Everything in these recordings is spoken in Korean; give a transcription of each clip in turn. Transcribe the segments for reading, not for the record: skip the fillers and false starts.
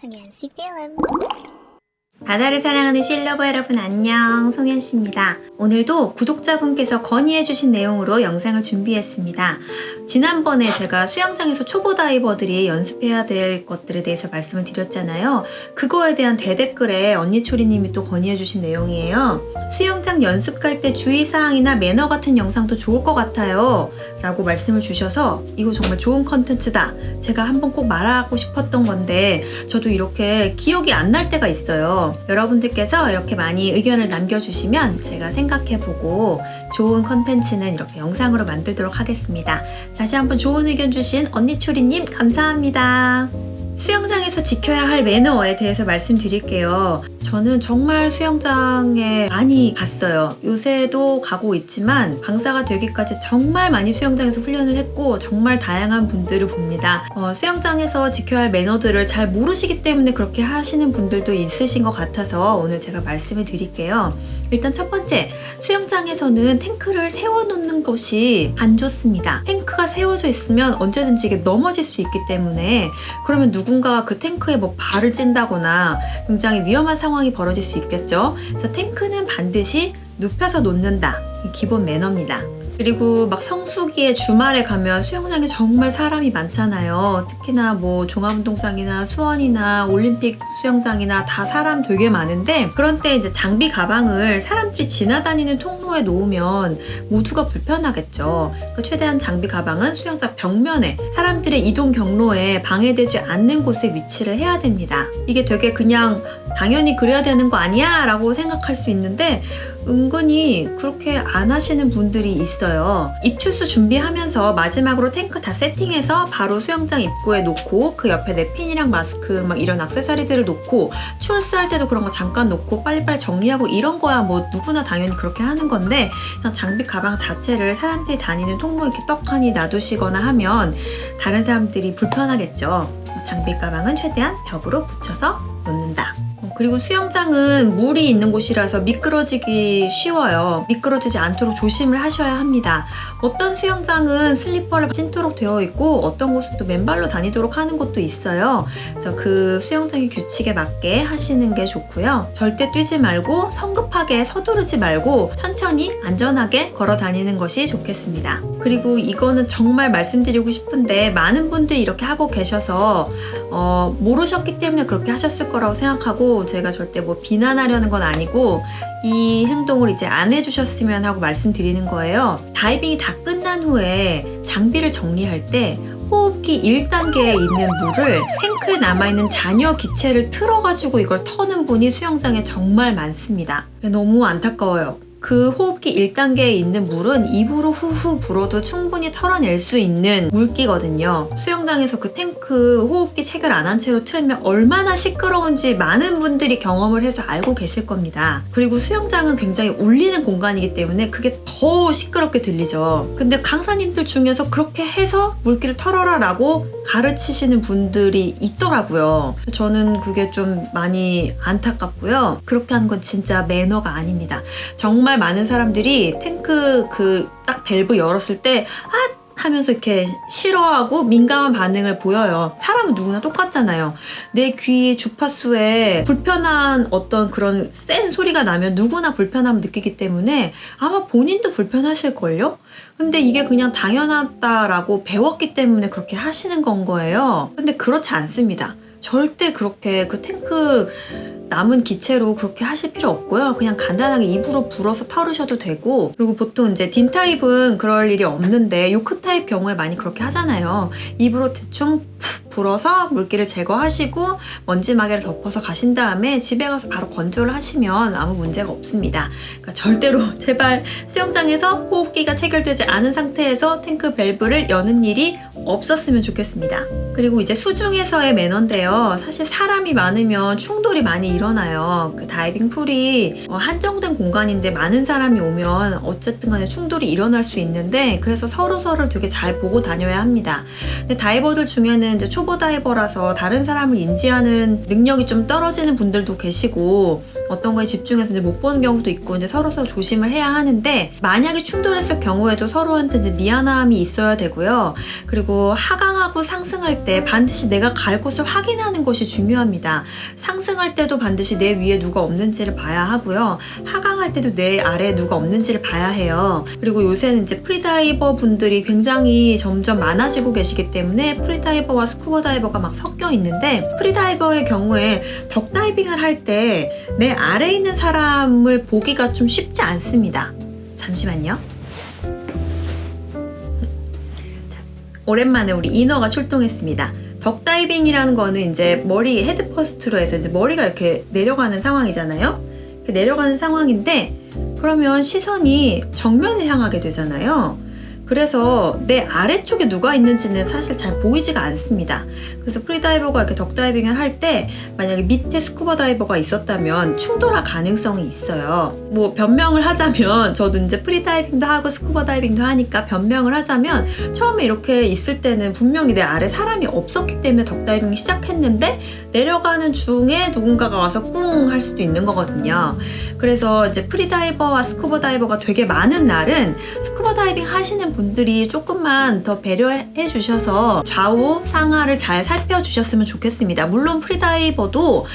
송현씨 필름. 바다를 사랑하는 실러버 여러분 안녕, 송현씨입니다. 오늘도 구독자분께서 건의해주신 내용으로 영상을 준비했습니다. 지난번에 제가 수영장에서 초보 다이버들이 연습해야 될 것들에 대해서 말씀을 드렸잖아요. 그거에 대한 대댓글에 언니초리님이 또 건의해주신 내용이에요. 수영장 연습 갈 때 주의사항이나 매너 같은 영상도 좋을 것 같아요 라고 말씀을 주셔서 이거 정말 좋은 컨텐츠다, 제가 한번 꼭 말하고 싶었던 건데 저도 이렇게 기억이 안 날 때가 있어요. 여러분들께서 이렇게 많이 의견을 남겨주시면 제가 생각해보고 좋은 컨텐츠는 이렇게 영상으로 만들도록 하겠습니다. 다시 한번 좋은 의견 주신 언니초리님 감사합니다. 수영장에서 지켜야 할 매너에 대해서 말씀드릴게요. 저는 정말 수영장에 많이 갔어요. 요새도 가고 있지만 강사가 되기까지 정말 많이 수영장에서 훈련을 했고 정말 다양한 분들을 봅니다. 수영장에서 지켜야 할 매너들을 잘 모르시기 때문에 그렇게 하시는 분들도 있으신 것 같아서 오늘 제가 말씀을 드릴게요. 일단 첫 번째, 수영장에서는 탱크를 세워놓는 것이 안 좋습니다. 탱크가 세워져 있으면 언제든지 이게 넘어질 수 있기 때문에, 그러면 누군가가 그 탱크에 뭐 발을 찐다거나 굉장히 위험한 상황이 벌어질 수 있겠죠. 그래서 탱크는 반드시 눕혀서 놓는다, 기본 매너입니다. 그리고 막 성수기에 주말에 가면 수영장에 정말 사람이 많잖아요. 특히나 뭐 종합운동장이나 수원이나 올림픽 수영장이나 다 사람 되게 많은데, 그런 때 이제 장비 가방을 사람들이 지나다니는 통로에 놓으면 모두가 불편하겠죠. 그러니까 최대한 장비 가방은 수영장 벽면에, 사람들의 이동 경로에 방해되지 않는 곳에 위치를 해야 됩니다. 이게 되게 그냥 당연히 그래야 되는 거 아니야? 라고 생각할 수 있는데 은근히 그렇게 안 하시는 분들이 있어요. 입추수 준비하면서 마지막으로 탱크 다 세팅해서 바로 수영장 입구에 놓고 그 옆에 냅킨이랑 마스크 막 이런 액세서리들을 놓고, 추월스 할 때도 그런 거 잠깐 놓고 빨리빨리 정리하고 이런 거야 뭐 누구나 당연히 그렇게 하는 건데, 그냥 장비 가방 자체를 사람들이 다니는 통로에 이렇게 떡하니 놔두시거나 하면 다른 사람들이 불편하겠죠. 장비 가방은 최대한 벽으로 붙여서 놓는다. 그리고 수영장은 물이 있는 곳이라서 미끄러지기 쉬워요. 미끄러지지 않도록 조심을 하셔야 합니다. 어떤 수영장은 슬리퍼를 신도록 되어 있고 어떤 곳은 또 맨발로 다니도록 하는 곳도 있어요. 그래서 그 수영장의 규칙에 맞게 하시는 게 좋고요. 절대 뛰지 말고 성급하게 서두르지 말고 천천히 안전하게 걸어 다니는 것이 좋겠습니다. 그리고 이거는 정말 말씀드리고 싶은데, 많은 분들이 이렇게 하고 계셔서 모르셨기 때문에 그렇게 하셨을 거라고 생각하고, 제가 절대 뭐 비난하려는 건 아니고 이 행동을 이제 안 해주셨으면 하고 말씀드리는 거예요. 다이빙이 다 끝난 후에 장비를 정리할 때 호흡기 1단계에 있는 물을 탱크에 남아있는 잔여 기체를 틀어가지고 이걸 터는 분이 수영장에 정말 많습니다. 너무 안타까워요. 그 호흡기 1단계에 있는 물은 입으로 후후 불어도 충분히 털어낼 수 있는 물기거든요. 수영장에서 그 탱크 호흡기 체결 안 한 채로 틀면 얼마나 시끄러운지 많은 분들이 경험을 해서 알고 계실 겁니다. 그리고 수영장은 굉장히 울리는 공간이기 때문에 그게 더 시끄럽게 들리죠. 근데 강사님들 중에서 그렇게 해서 물기를 털어라 라고 가르치시는 분들이 있더라고요. 저는 그게 좀 많이 안타깝고요. 그렇게 하는 건 진짜 매너가 아닙니다. 정말 많은 사람들이 탱크 그 딱 밸브 열었을 때 하면서 이렇게 싫어하고 민감한 반응을 보여요. 사람은 누구나 똑같잖아요. 내 귀 주파수에 불편한 어떤 그런 센 소리가 나면 누구나 불편함을 느끼기 때문에 아마 본인도 불편하실걸요? 근데 이게 그냥 당연하다라고 배웠기 때문에 그렇게 하시는 건 거예요. 근데 그렇지 않습니다. 절대 그렇게 그 탱크 남은 기체로 그렇게 하실 필요 없고요. 그냥 간단하게 입으로 불어서 털으셔도 되고, 그리고 보통 이제 딘 타입은 그럴 일이 없는데 요크 타입 경우에 많이 그렇게 하잖아요. 입으로 대충 불어서 물기를 제거하시고 먼지마개를 덮어서 가신 다음에 집에 가서 바로 건조를 하시면 아무 문제가 없습니다. 그러니까 절대로 제발 수영장에서 호흡기가 체결되지 않은 상태에서 탱크 밸브를 여는 일이 없었으면 좋겠습니다. 그리고 이제 수중에서의 매너인데요. 사실 사람이 많으면 충돌이 많이 일어나요. 그 다이빙 풀이 한정된 공간인데 많은 사람이 오면 어쨌든 간에 충돌이 일어날 수 있는데, 그래서 서로서로를 되게 잘 보고 다녀야 합니다. 근데 다이버들 중에는 경우에는 이제 초보 다이버라서 다른 사람을 인지하는 능력이 좀 떨어지는 분들도 계시고 어떤 거에 집중해서 이제 못 보는 경우도 있고 이제 서로 조심을 해야 하는데 만약에 충돌했을 경우에도 서로한테 이제 미안함이 있어야 되고요. 그리고 하강하고 상승할 때 반드시 내가 갈 곳을 확인하는 것이 중요합니다. 상승할 때도 반드시 내 위에 누가 없는지를 봐야 하고요. 하강할 때도 내 아래에 누가 없는지를 봐야 해요. 그리고 요새는 이제 프리다이버 분들이 굉장히 점점 많아지고 계시기 때문에 프리다이버와 스쿠버 다이버가 막 섞여 있는데 프리다이버의 경우에 덕다이빙을 할 때 내 아래에 있는 사람을 보기가 좀 쉽지 않습니다. 잠시만요. 자, 오랜만에 우리 이너가 출동했습니다. 덕다이빙이라는 거는 이제 머리 헤드 퍼스트로 해서 이제 머리가 이렇게 내려가는 상황이잖아요. 내려가는 상황인데 그러면 시선이 정면을 향하게 되잖아요. 그래서 내 아래쪽에 누가 있는지는 사실 잘 보이지가 않습니다. 그래서 프리다이버가 이렇게 덕다이빙을 할 때 만약에 밑에 스쿠버 다이버가 있었다면 충돌할 가능성이 있어요. 뭐 변명을 하자면 저도 이제 프리다이빙도 하고 스쿠버 다이빙도 하니까 변명을 하자면 처음에 이렇게 있을 때는 분명히 내 아래 사람이 없었기 때문에 덕다이빙을 시작했는데 내려가는 중에 누군가가 와서 꿍 할 수도 있는 거거든요. 그래서 이제 프리다이버와 스쿠버 다이버가 되게 많은 날은 스쿠버 다이빙 하시는 분들이 조금만 더 배려해 주셔서 좌우 상하를 잘 살펴주셨으면 좋겠습니다. 물론 프리다이버도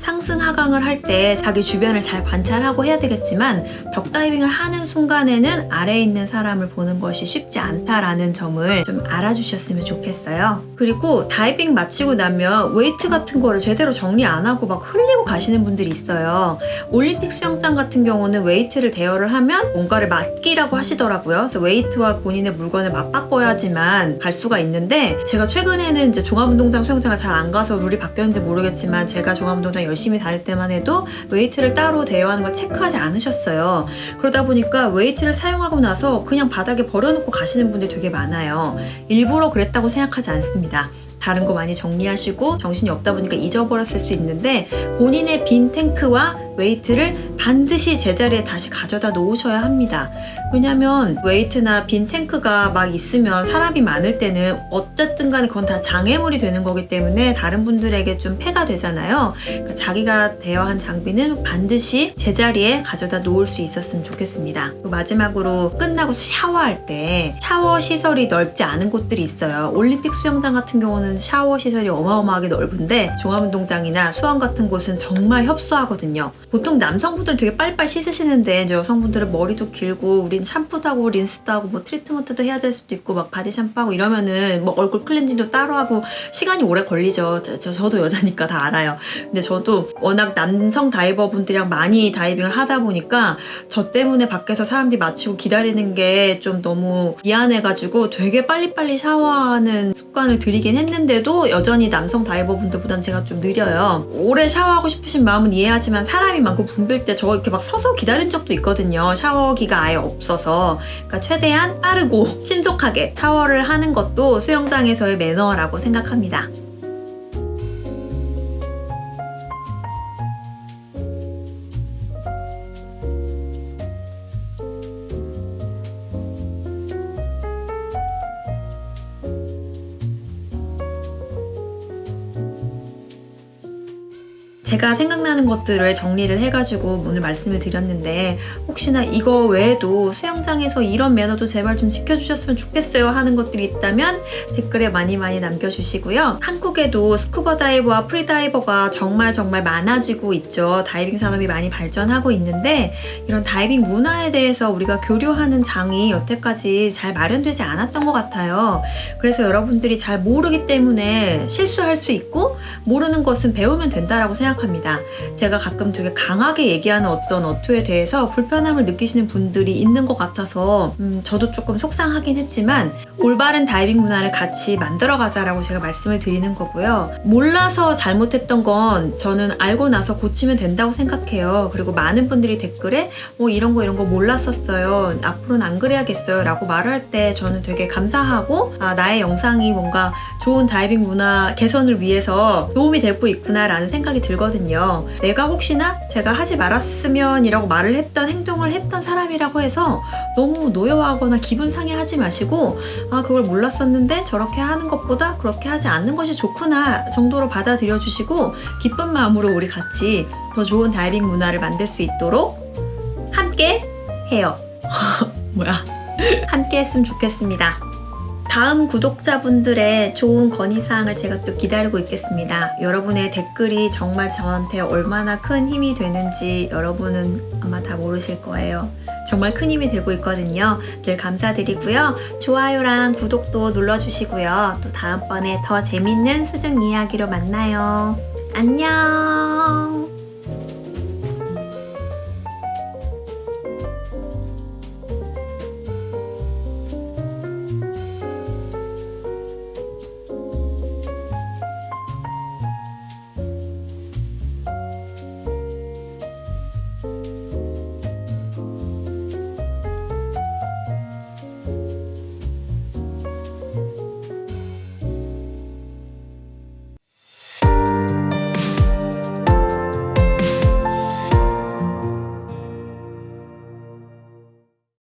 상승 하강을 할 때 자기 주변을 잘 관찰하고 해야 되겠지만 덕다이빙을 하는 순간에는 아래에 있는 사람을 보는 것이 쉽지 않다라는 점을 좀 알아주셨으면 좋겠어요. 그리고 다이빙 마치고 나면 웨이트 같은 거를 제대로 정리 안 하고 막 흘리고 가시는 분들이 있어요. 올림픽 수영장 같은 경우는 웨이트를 대여를 하면 뭔가를 맡기라고 하시더라고요. 그래서 웨이트와 본인의 물건을 맞바꿔야지만 갈 수가 있는데 제가 최근에는 이제 종합운동장 수영장을 잘 안 가서 룰이 바뀌었는지 모르겠지만 제가 종합운동장 열심히 다닐 때만 해도 웨이트를 따로 대여하는 걸 체크하지 않으셨어요. 그러다 보니까 웨이트를 사용하고 나서 그냥 바닥에 버려놓고 가시는 분들이 되게 많아요. 일부러 그랬다고 생각하지 않습니다. 다른 거 많이 정리하시고 정신이 없다 보니까 잊어버렸을 수 있는데 본인의 빈 탱크와 웨이트를 반드시 제자리에 다시 가져다 놓으셔야 합니다. 왜냐면 웨이트나 빈 탱크가 막 있으면 사람이 많을 때는 어쨌든 간에 그건 다 장애물이 되는 거기 때문에 다른 분들에게 좀 폐가 되잖아요. 그러니까 자기가 대여한 장비는 반드시 제자리에 가져다 놓을 수 있었으면 좋겠습니다. 그리고 마지막으로 끝나고 샤워할 때 샤워 시설이 넓지 않은 곳들이 있어요. 올림픽 수영장 같은 경우는 샤워 시설이 어마어마하게 넓은데 종합운동장이나 수원 같은 곳은 정말 협소하거든요. 보통 남성분들은 되게 빨리빨리 씻으시는데 이제 여성분들은 머리도 길고 우린 샴푸도 하고 린스도 하고 뭐 트리트먼트도 해야 될 수도 있고 막 바디 샴푸하고 이러면은 뭐 얼굴 클렌징도 따로 하고 시간이 오래 걸리죠. 저도 여자니까 다 알아요. 근데 저도 워낙 남성 다이버 분들이랑 많이 다이빙을 하다 보니까 저 때문에 밖에서 사람들이 마치고 기다리는 게 좀 너무 미안해가지고 되게 빨리빨리 샤워하는 습관을 들이긴 했는데도 여전히 남성 다이버 분들보단 제가 좀 느려요. 오래 샤워하고 싶으신 마음은 이해하지만 사람이 많고 붐빌 때 저 이렇게 막 서서 기다린 적도 있거든요. 샤워기가 아예 없어서. 그러니까 최대한 빠르고 신속하게 샤워를 하는 것도 수영장에서의 매너라고 생각합니다. 제가 생각나는 것들을 정리를 해가지고 오늘 말씀을 드렸는데 혹시나 이거 외에도 수영장에서 이런 매너도 제발 좀 지켜주셨으면 좋겠어요 하는 것들이 있다면 댓글에 많이 남겨주시고요. 한국에도 스쿠버 다이버와 프리다이버가 정말 많아지고 있죠. 다이빙 산업이 많이 발전하고 있는데 이런 다이빙 문화에 대해서 우리가 교류하는 장이 여태까지 잘 마련되지 않았던 것 같아요. 그래서 여러분들이 잘 모르기 때문에 실수할 수 있고 모르는 것은 배우면 된다라고 생각합니다. 제가 가끔 되게 강하게 얘기하는 어떤 어투에 대해서 불편함을 느끼시는 분들이 있는 것 같아서 저도 조금 속상하긴 했지만 올바른 다이빙 문화를 같이 만들어가자라고 제가 말씀을 드리는 거고요. 몰라서 잘못했던 건 저는 알고 나서 고치면 된다고 생각해요. 그리고 많은 분들이 댓글에 이런 거 몰랐었어요. 앞으로는 안 그래야겠어요 라고 말을 할 때 저는 되게 감사하고 나의 영상이 뭔가 좋은 다이빙 문화 개선을 위해서 도움이 되고 있구나라는 생각이 들거든요. 내가 혹시나 제가 하지 말았으면이라고 말을 했던 행동을 했던 사람이라고 해서 너무 노여워하거나 기분 상해하지 마시고 그걸 몰랐었는데 저렇게 하는 것보다 그렇게 하지 않는 것이 좋구나 정도로 받아들여 주시고 기쁜 마음으로 우리 같이 더 좋은 다이빙 문화를 만들 수 있도록 함께 해요. 뭐야? 함께 했으면 좋겠습니다. 다음 구독자분들의 좋은 건의사항을 제가 또 기다리고 있겠습니다. 여러분의 댓글이 정말 저한테 얼마나 큰 힘이 되는지 여러분은 아마 다 모르실 거예요. 정말 큰 힘이 되고 있거든요. 늘 감사드리고요. 좋아요랑 구독도 눌러주시고요. 또 다음번에 더 재밌는 수중 이야기로 만나요. 안녕.